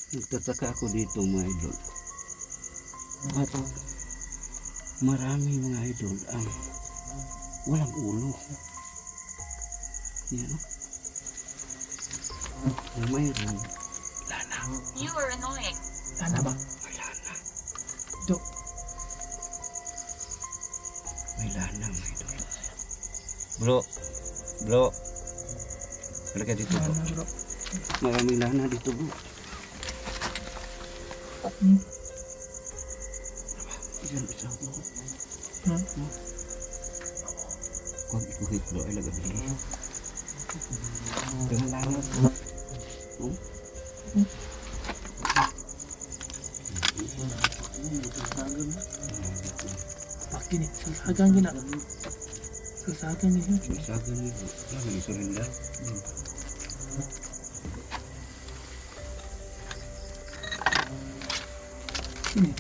Nagtataka ako dito mga idol. At marami mga idol ang walang ulo. Yan o. Mayroon lana. You are annoying. Lana ba? May lana. Do. May lana mga idol. Bro. Bro. Halika dito bro. Lana bro. Maraming lana dito bro. Hmm? Iyan isa bro. Hmm? Huwag ikuhit bro ay lagabi. Dengan lana bro. Pag gini, sasagang gina. Sasagang gina. Sasagan ni bro. Lama iso rin lang. Sini.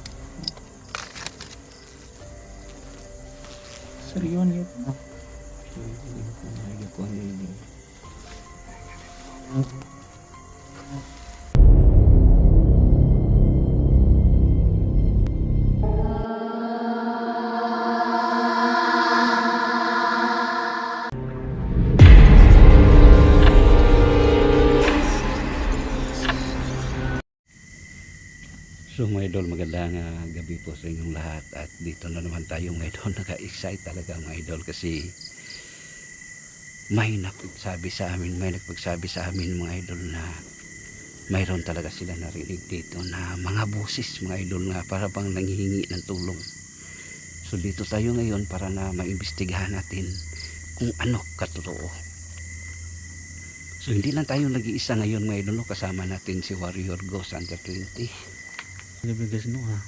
Serius yun. So mga idol, magandang gabi po sa inyong lahat. At dito na naman tayo mga idol. Naka-excite talaga mga idol kasi may nagpagsabi sa amin mga idol na mayroon talaga sila narinig dito na mga boses mga idol nga para bang nanghihingi ng tulong. So dito tayo ngayon para na maimbestigahan natin kung ano katotoo. So hindi lang tayo nag-iisa ngayon mga idol, no? Kasama natin si Warrior Ghost Under 20. Gabi guys, no ha,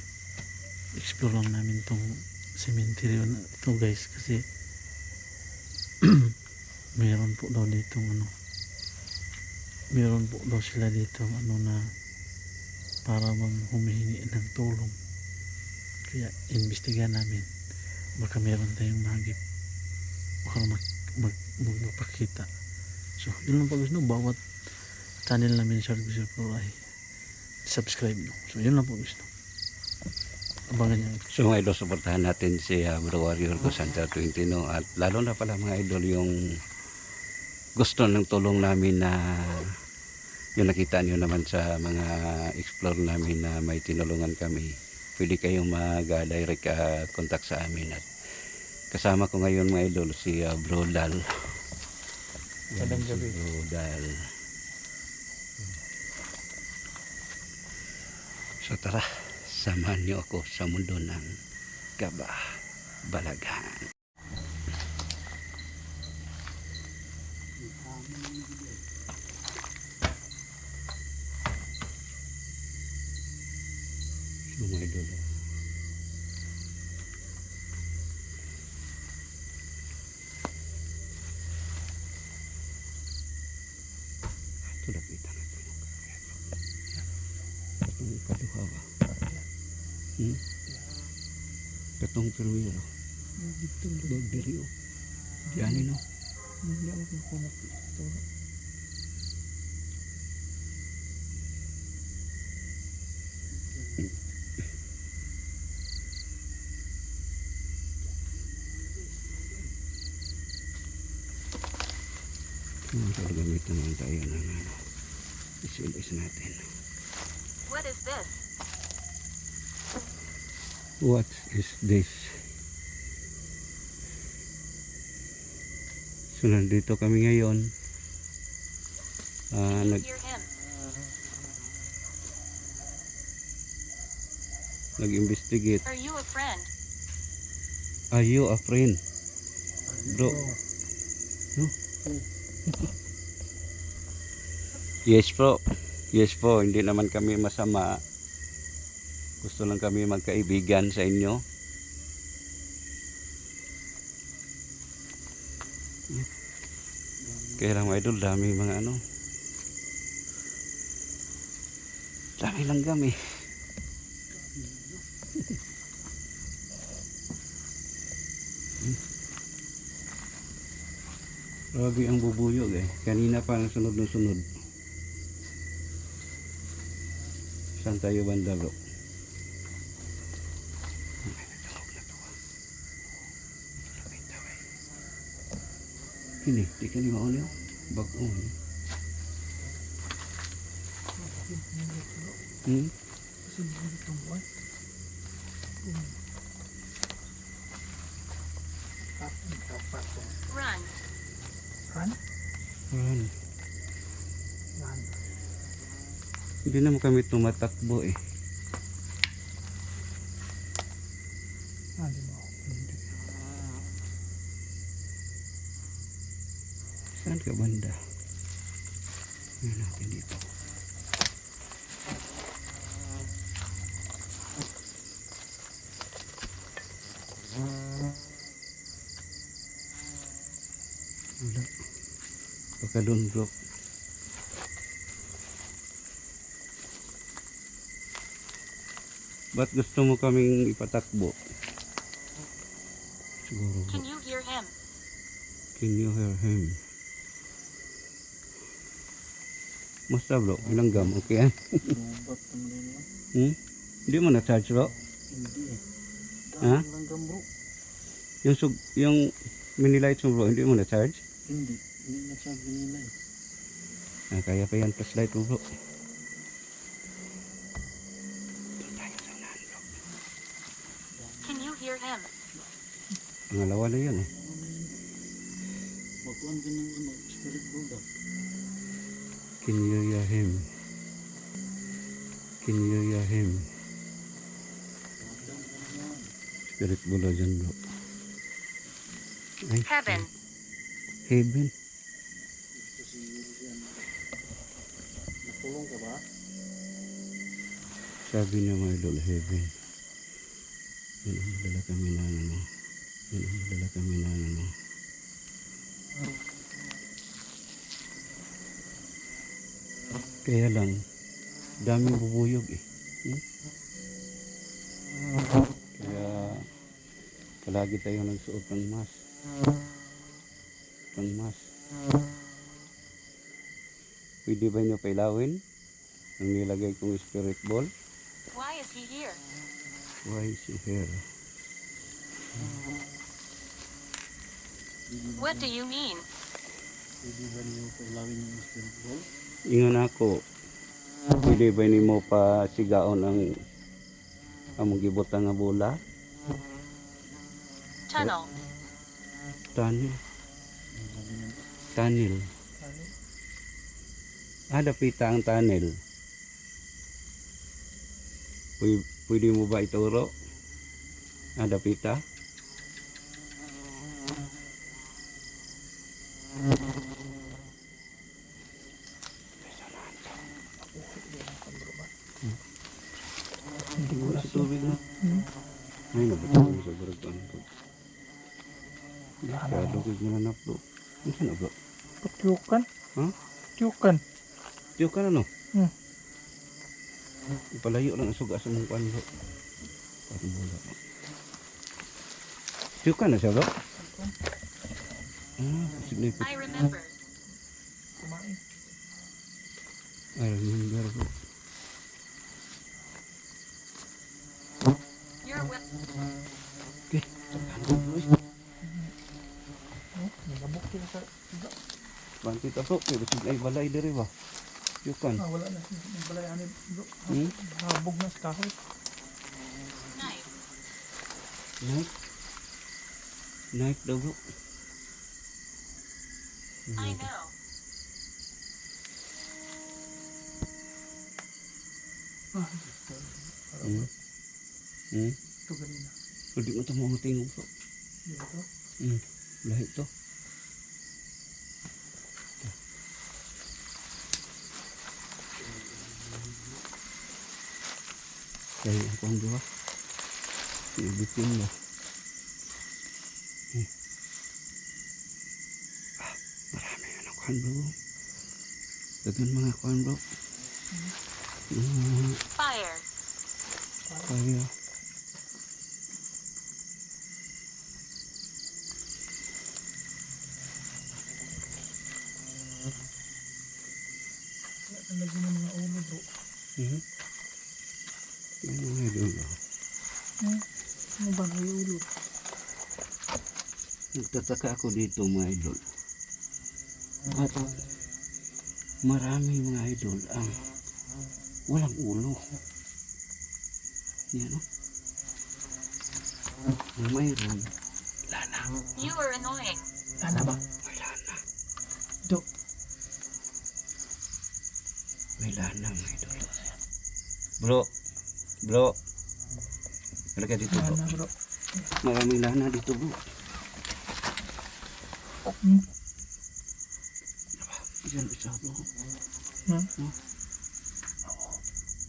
explore lang namin tong cemetery na ito guys kasi meron po daw dito meron po daw sila dito na para bang humihingi ng tulong, kaya investigahan namin, baka meron tayong magip, baka magpakita. So yun lang po guys, no, bawat channel namin share gusto po ay subscribe nyo. So yun lang po gusto. Abangan nyo. So mga idol, suportahan natin si Bro Warrior Ghost Under 20, no? At lalo na pala mga idol yung gusto ng tulong namin na yung nakita nyo naman sa mga explore namin na may tinulungan kami. Pwede kayong mag-direct contact sa amin. At kasama ko ngayon mga idol si Bro Dal. Magandang gabi. Si Bro Dal. So tara, samahan niyo ako sa mundo ng kabah-balagan. So mga idol, ito lapitan natin yung katong kaduhawa. Katong perwiro bagdiri o diyan no. Hindi ako kukunat ito. So gamitin naman tayo ng isilis natin. What is this? What is this? So nandito kami ngayon. Can you hear him? Nag-investigate. Are you a friend? Are you a friend? Bro. No? Yes bro. Yes po, hindi naman kami masama. Gusto lang kami magkaibigan sa inyo. Kaya lang mga idol, dami mga dami lang kami. Grabe ang bubuyog eh. Kanina pa sunod na sunod. Saan tayo banda bro? Ini, di ka ni maon yun. Bag-on. Kasi hindi itong buwan. Dapat to. Run. Run? Run. Run. Hindi naman kami tumatakbo eh. Hindi mo. Hindi. Saan ka banda? Ano natin dito? Wala. Baka doon bro. Ba't gusto mo kaming ipatakbo? Siguro bro. Can you hear him? Can you hear him? Musta bro? Ilang gam? Okay yan? Lubat naman yun naman. Hindi mo na-charge bro? Hindi eh. Ha? Dahil lang bro. Yung mini lights mo bro, hindi mo na-charge? Hindi. Hindi na siya binilay. Kaya pa yan flashlight mo bro. Doon tayo sa unahan bro. Can you hear him? Pangalawa na yun eh. Baguan ka ng ano, spirit bulldog. Can you hear him? Can you hear him? Baguan ka naman. Spirit bulo dyan bro. Ay, Heaven. Heaven. Gusto siguro yan. Nakulong ka ba? Sabi niya mga idol, heaven. Yun ang madala kami na ano. Yun ang madala kami na ano. Kaya lang, daming bubuyog eh. Kaya, palagi tayo nagsuot ng mask. Ng mask. Pwede ba niyo pailawin? Ang nilagay kong spirit ball. Why is he here? Why is he here? What do you mean? Pwede ba niyo pailawin yung spirit ball? Ingon ako, pwede ba ni mo pa sigaon ang among gibutang nga bola? Tunnel. Tunnel. Ang sabi niya ba? Tunnel. Dapita ang tunnel. Pwede mo ba ituro? Dapita? Hindi ko Sa tubig na. Hmm? Ay, nabutang mo sa baragpan ko. Masyado ko ginanap bro. Ano na bro? Patyukan? Ha? Patyukan. Tiyo ka na no? Hmm. Ipalayo lang ang suga sa mong pan bro. Parang bola bro. Tiyo ka na siya bro? Sige po. I remember. Kumain. Ay, remember bro. You're with. Okay. Ano bro? Nilabok sila sa siga. Banti ta bro. Pero sige ay balay diri ba? Tiyo ka na. Wala na. Nagbalayaan bro. Hmm? Habog na sa kahoy. Knife. Knife? Knife daw bro. I know. Hmm? Hmm? Ito ganina. Hindi mo ito mamutingog bro. Dito. Lahi ito. Kaya ako ang diwa. Ibitin mo. Marami yan ang kuhan bro. Dagan mga kuhan bro. Fire. Kaya. Ang lagi ng mga ulo bro. Ano mga idol? Ano ba na yung ulo? Nagtataka ako dito mga idol. At marami mga idol ang walang ulo. Yan o. Mayroon lana. You are annoying. Lana ba? May lana. Dok. May lana mga idol. Bro. Bro. Halika dito bro. Lana bro. Maraming lana dito bro. Hmm? Diyan isa bro. Hmm?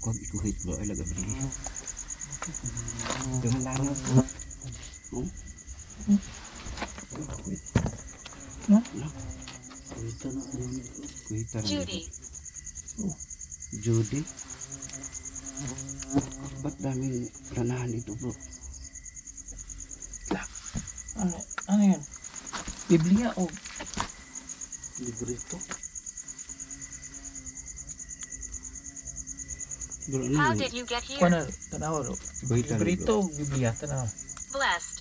Kung ikuhit bro ay laga bro. Dengan lana bro. Oh? Kuhit. Hmm? Kuwita na ayun. Kuhit na. Judy. Judy? Ba't daming lanahan dito bro? Ano yan? Biblia o Librito. Bro, ano How yun? did you get here? Kuana? Tanawa bro. Kuhit na bro. Librito o Biblia? Tanawa. Blessed.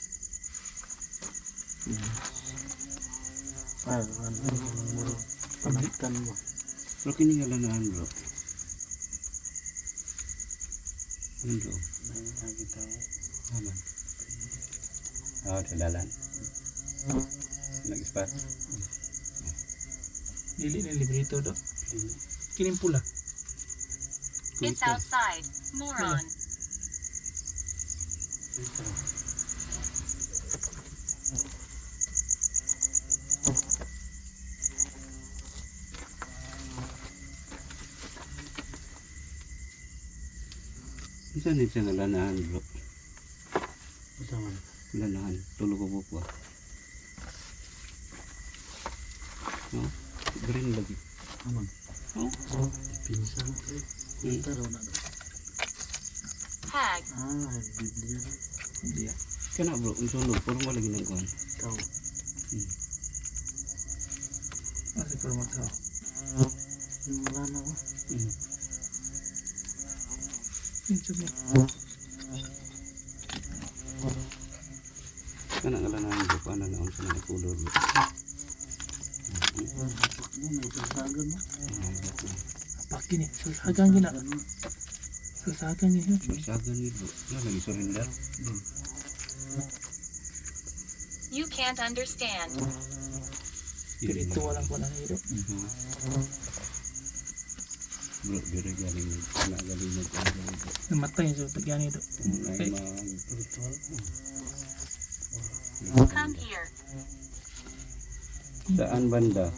Ah, ano mo pamitan mo. Bro, kini nga lanahan bro. Ano bro? May nakita ko. Aman. Oh, dalan. Nag-spot. Dili na librito do. Kining pula. It's outside. Moron. Isa ni siya nga lanahan bro. Ito man. Lanahan. Tulog ko po. No? Green lagi. Aman. Oh? Pinsan ko. Ito raw na. Hag. Ah, Biblia. Biblia. Kana bro, ang tulog. Puro mo lagi ng kuhan. Tao. Kasi pero matao. Yung wala na ko. Medyo mo. Kana nga lanahan bro. Paano na ang sa mga kulor bro. May kasagan mo. Paki ni. Sasagan gina. Sasagan gina. Masagan ni bro. Yan, lagi surrender. You can't understand. Spiritual ang kuana hiro. Bro, dire galing galing bro. Namatay sa pagyani do. Ay Okay. Ritual. Come here. Saan banda?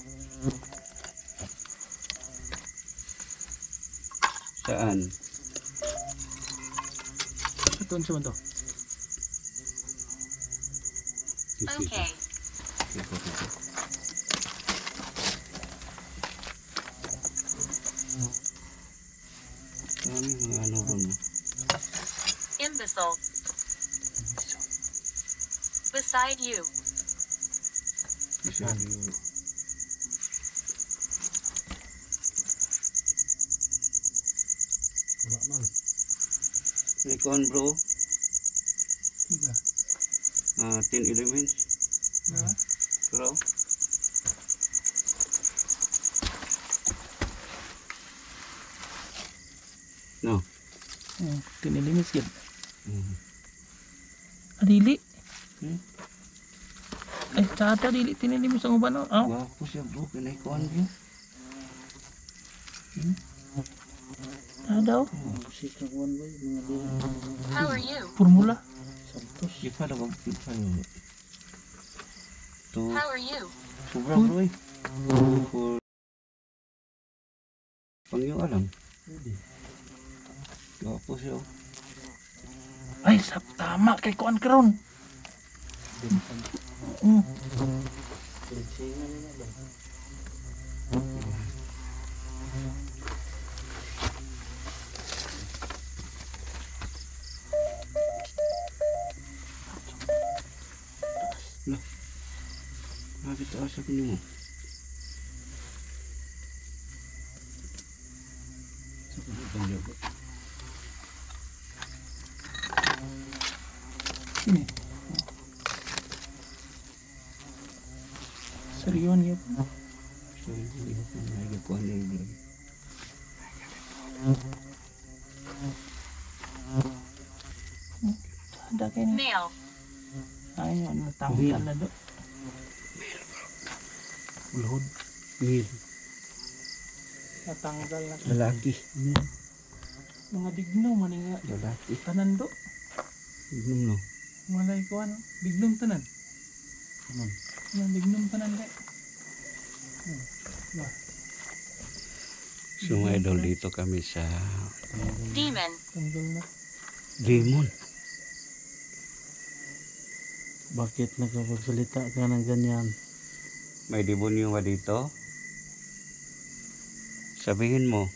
Saan? Katun sa to. Okay. Kami mga ano ko no. Imbecile. Beside you. Isa yung Wala man. Recon bro. Tiga. 10 elements. Ha? Bro. No. Tinilimis yun. Mm. Adili. Hmm? Ay, tata dili tinilimis ang uban. Oh. Wapo siya bro. Kanay kuhan bro. Daw. Si kawan ba yung mga din. How are you? Formula. Santos. Ipa na kong ipa nyo. To. How are you? Sobra bro eh. For. Pangyo alam. Pwede. Wapo siya. Ay, sap tama kay kuan karon. Bintan. Sinsingan nila ba? Bakit asa ko mo? Sa ko pangyo ko. Ini. Serion ya. So, hindi ko kung nagkuhan na yung Ada kayaknya. Male. Ayo, natanggal na do. Ulhod. mil. Natanggal na. Lalaki. Mga dignaw maninga. Lalaki. Tanan do. Inom no. Malay ko ano. Dignum tanan. Ano? Yung dignum tanan kay. So mga idol, dito kami sa Demon. Tanggal na. Limon. Bakit nakapagsalita ka ng ganyan? May demonyo ba dito? Sabihin mo.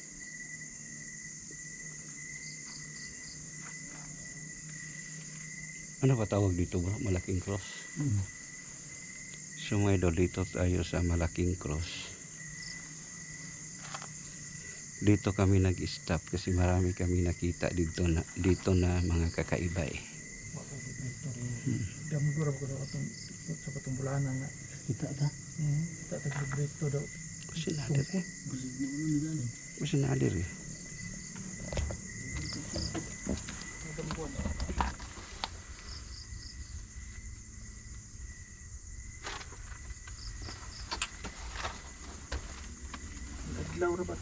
Ano ba tawag dito bro? Malaking cross. So mga idol, dito tayo sa Malaking Cross. Dito kami nag-stop kasi marami kami nakita dito na mga kakaiba eh. Damdura ko daw atong sa patumbulanan na. Kita ta? Kita tag-breakto daw. Kasi nadir eh. Kasi nadir eh. Adlaw ra ba?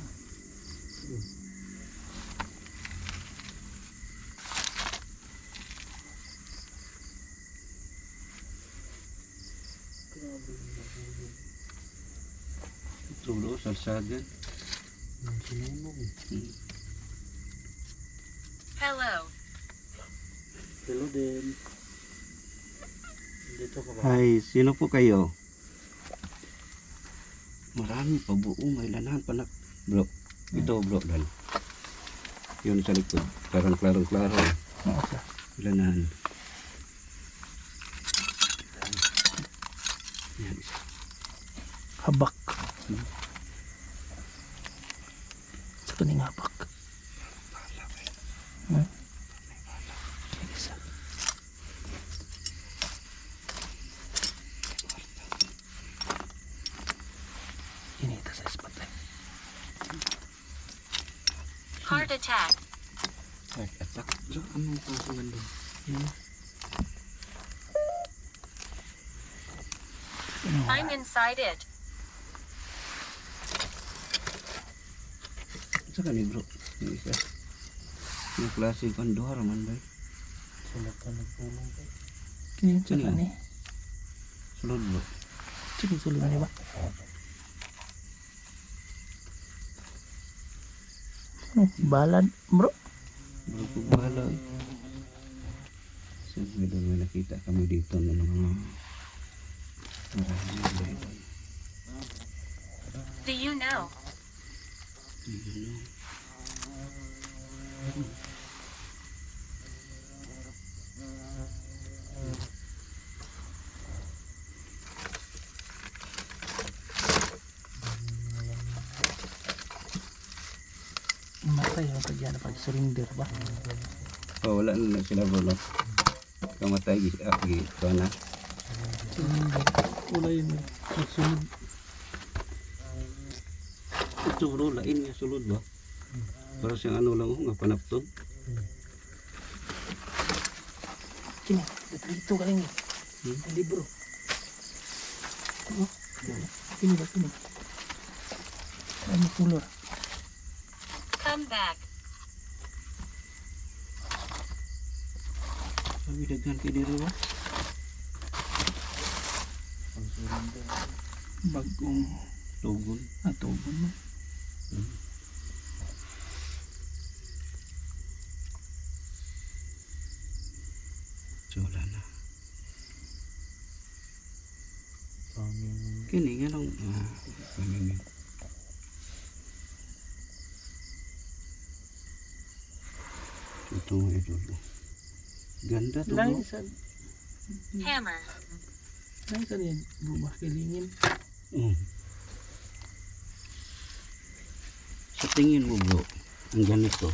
Tulo, salsagan. Hello. Hello din. Dito ka ba? Hi, sino po kayo? Marami pa buong may lanahan pa na. Bro, ito bro dan. Yun sa likod. Klaro. Lanahan. Yan isa. Habak. Sa kaning habak. Isa. Ini ito sa spotlight. Heart attack. Heart attack. So, anong pasungan doon? I'm inside it. Sa ni bro. Yung isa. Yung klase kan duha raman ba? Sulat ka nagpulong ka. Kini sa Sino? kani. Sulod bro. Sige sulod ni ba? Balad, bro. Bro, pagbahala eh. So, may nakita kami dito ng mga marami. Do you know? Matay ang kagyan pag surrender ba? Oh, wala na sila bro, no? Kamatay, ito na. Surrender. Wala yun. Nagsunod. Ito bro, lain niya sulod ba? Para siyang ano lang, nga panaptod. Kini, dito ka lang eh. Hindi bro. Oh, kini ba kini? Ano color? Come back. Sabi daghan kay diri ba? Bagong Tugon. atugon mo. So, wala na. Pangin. Kini nga lang. Kanini. Ito nga ito. Ganda to Lain bro. sa Hammer. lain sa yan. Bumah kilingin. Sa tingin mo bro, ang ganito,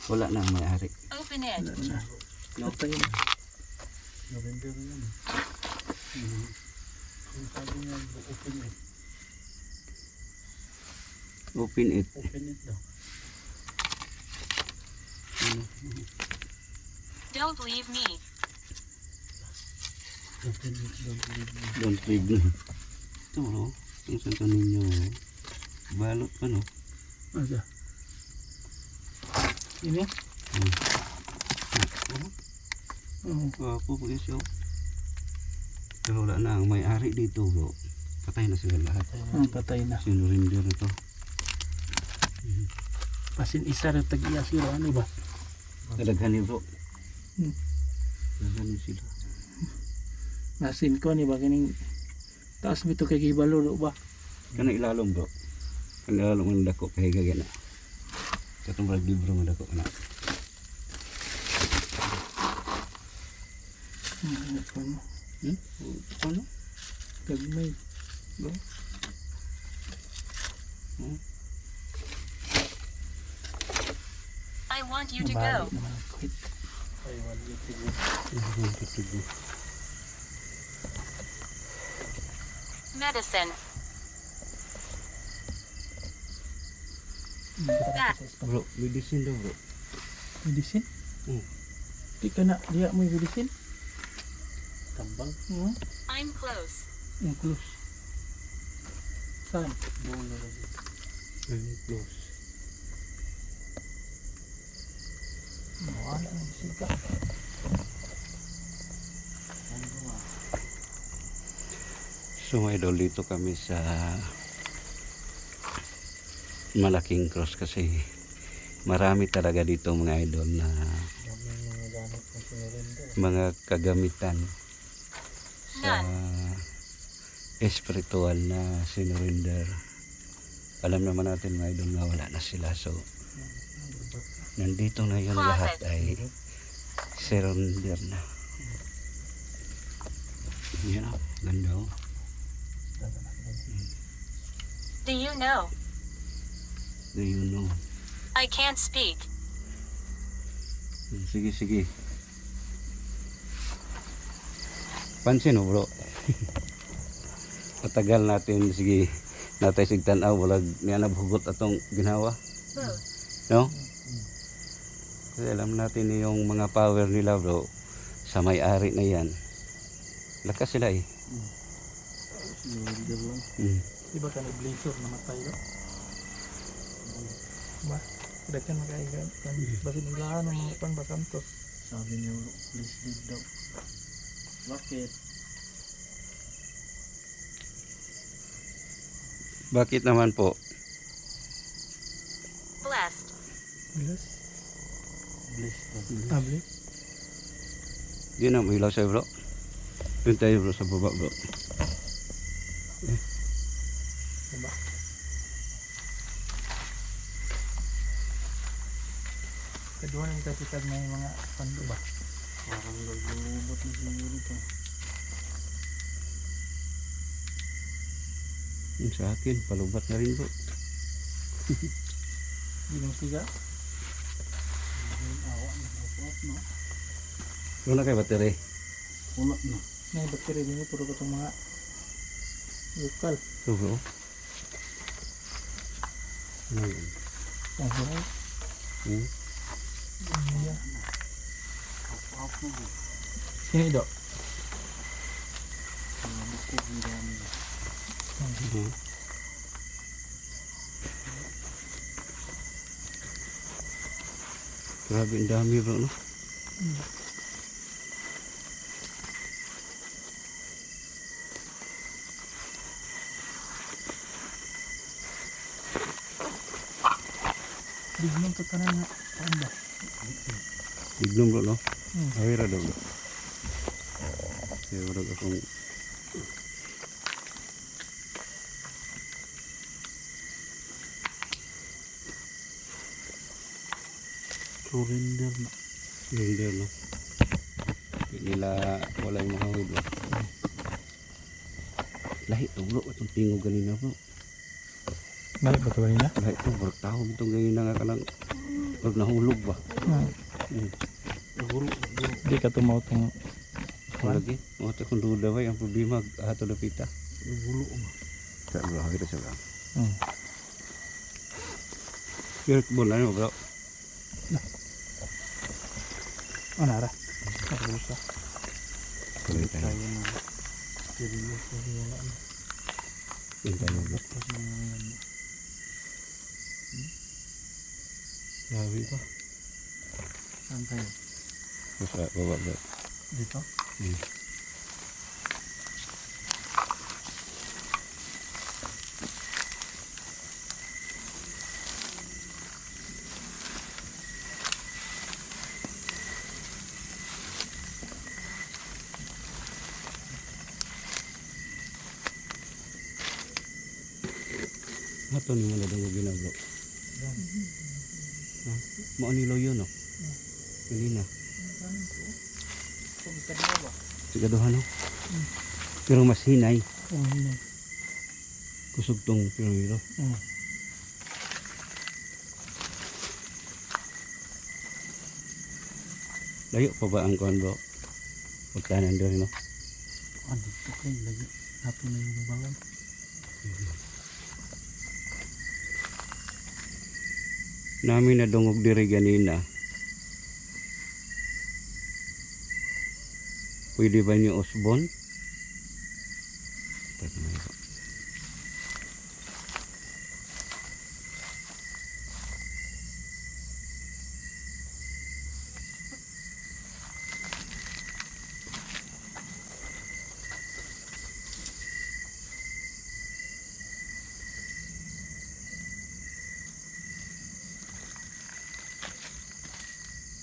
wala na ang may-ari. Open it. Wala na. No? Patay na. November na yan. Ang sabi niya, open it. Open it. Open it daw. Don't leave me. Open it, don't leave me. Don't leave me. Ito, no? Yung sa ninyo. Balot pa, no? Asa? Ini? Wapo po siya. Pero wala na. Ang may-ari dito, bro. Patay na sila lahat. Patay na. Sinurinder na to. Pasin isa rin tag-iya sila. Ano ba? Kadaghan ni bro. Hmm. Kadaghan ni sila. Masin ko ni ba? Kining taas mo ito kay Gibalo ba? Kana ilalom bro. Kana ilalom ang dako kay gagana. Katong brag libro ng dako na. Ano? Tagmay. Bro? I want you to go. I want you to go. Medicine. That. Bro, medicine daw bro. Medicine? Hmm. Di ka na, diya mo yung medicine? Tambang? I'm close. Yung close. Saan? Very close. Wala ng sika. So mga idol, dito kami sa malaking cross kasi marami talaga dito mga idol na mga kagamitan sa espiritual na sinurinder. Alam naman natin mga idol na wala na sila, so nandito na yun lahat ay surrender na. Yan o, ganda o. Do you know? Do you know? I can't speak. Sige, sige. Pansin o bro. Matagal natin, sige, natay sigtanaw, walag niya nabhugot atong ginawa. Both. No? Kasi alam natin yung mga power nila bro, sa may-ari na yan. Lakas sila eh. Sinurinder lang. Di ba ka nag-blazer namatay no? Ba? Kada ka makaigan. Bakit naglahan ng mga panbakantos? Sabi niyo, please leave daw. Bakit? Bakit naman po? Blessed. Bless? Bless. Bless? Di na mo ilaw sa'yo bro. Doon tayo bro sa baba bro. Diba? Kadua nang katikad na yung mga pando ba? Parang naglulubot na siguro ito. Yung sa akin, palubat na rin bro. Ginong siga? Awa na. Awa na. Ano na kayo battery? Wala na. May bakteri din puro ko itong mga lokal. Ito bro. Ano yun? Ang hirap. Yeah. Sino ito? Grabe ang dami bro no? Bigyan ka na nga. Saan ba? Iglom bro no? Hmm. Awira daw bro. Kaya wala akong Surrender na. hindi no? Hindi nila wala yung mahawid bro. Lahi to bro. Itong tingog ganina bro. Balik ba ito kanina? Lahi to bro. Tawag itong ganina nga kalang pag nahulog ba? Hindi ka tumaw itong Kung lagi, mga ta kung duda ba ang problema ato dapita. Gulo mo. Sa bro, kita sa bro. Oh. Kaya bola mo bro. Oh, nara. Tapos sa Tuloy tayo. tayo na. Serious na wala na. Tuloy tayo bro. Tapos na yan. Grabe pa. Saan tayo? Sa baba bro. Dito? Ato ni mo na daw ginablo. Ha? Mao ni loyo no. Kanina. Sigaduhan no. Pero mas hinay. Oh, hindi. Kusog tong piromiro. Oh. Layo pa ba ang kuan bro? Pagkanan doon no. Ah, dito kayo lagi. Happy na yung babalan. Namin na dungog diri ganina. Pwede ba niyo usbon?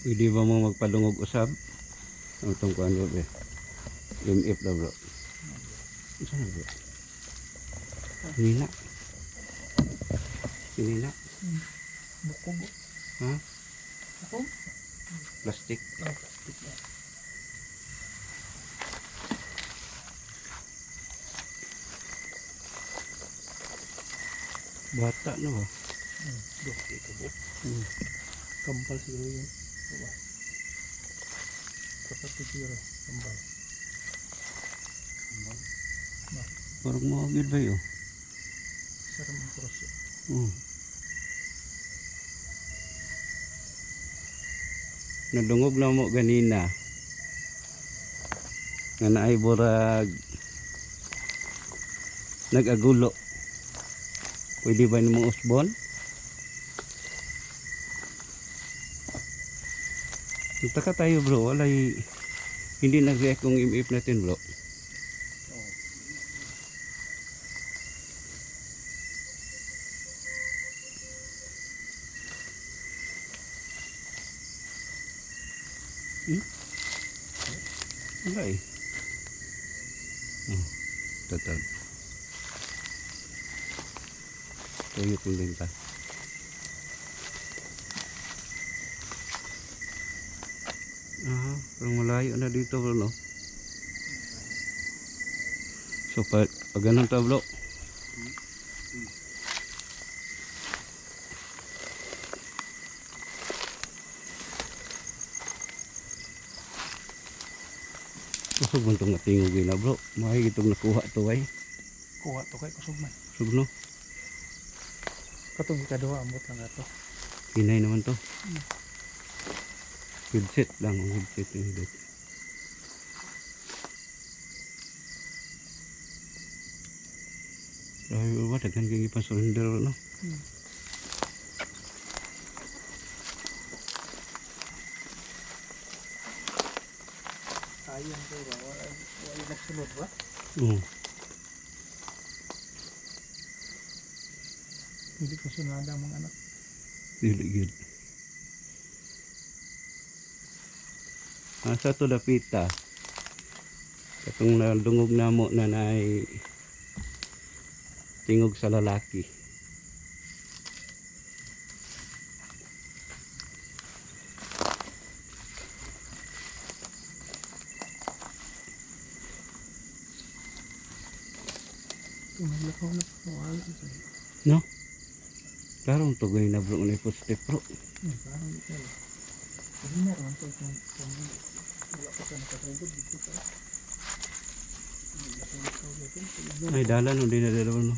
Pwede ba mo magpadungog usab? Ang itong kuhan bro eh. MF na bro. Saan na bro? Hinina. Hinina. Buko mo. Ha? Buko? Plastic. Bata na ba? Buko ito buko. Kampal siguro yun. Diba? Kapatid siguro. Kampal. Kampal? Parang maagid ba yun? Sarang ang cross yun. Nadungog na mo ganina. Nga naay burag nag-agulo. Pwede ba ni mong usbon? Nagtaka tayo bro, walay hindi nag-react kung MF natin bro. Wala eh. Total. Tuyo kong linta. Parang malayo na dito bro no. So pag ganun ta bro. Kusog man itong natingog na bro. Mahigit itong nakuha ito ay. Kuha to kay kusog man. Kusog no. Katong ikaduha ambot lang ato. Hinay naman to. Headset lang. Headset yung headset. Grabe ba? Daghan kang ipasurrender no? Sayang to ba? Wala nagsunod ba? Oo. Hindi ko sunada ang mga anak. Dili gid. Asa to dapita. Katong naldungog na mo na nay tingog sa lalaki. Tumaglakaw na wala sa. No? Karong tugoy na bro na positive bro. Parang ito. Hindi na ron to itong Wala pa siya nakatungkod dito pa. Ay, dalan no, di na dalawa no.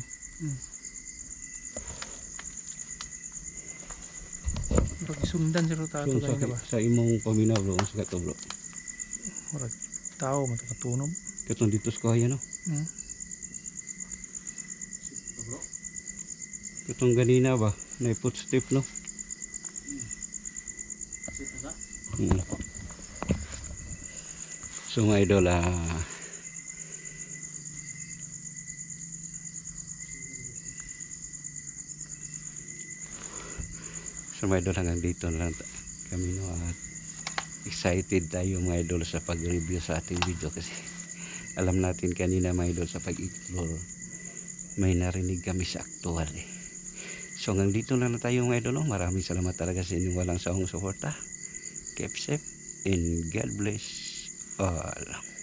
Murag isundan si Rotato So, ganyan ba? sa imong paminaw bro, sa kato bro. Murag tao matatunog. Katong dito sa kaya no. Hmm. Katong ganina ba, na footstep no. Mm. So mga idol, so mga idol, hanggang dito na lang kami no, at excited tayo mga idol sa pag-review sa ating video kasi alam natin kanina mga idol sa pag-explore may narinig kami sa actual eh. So hanggang dito na lang tayo mga idol no? Maraming salamat talaga sa inyong walang sawang suporta. Keep safe and God bless all.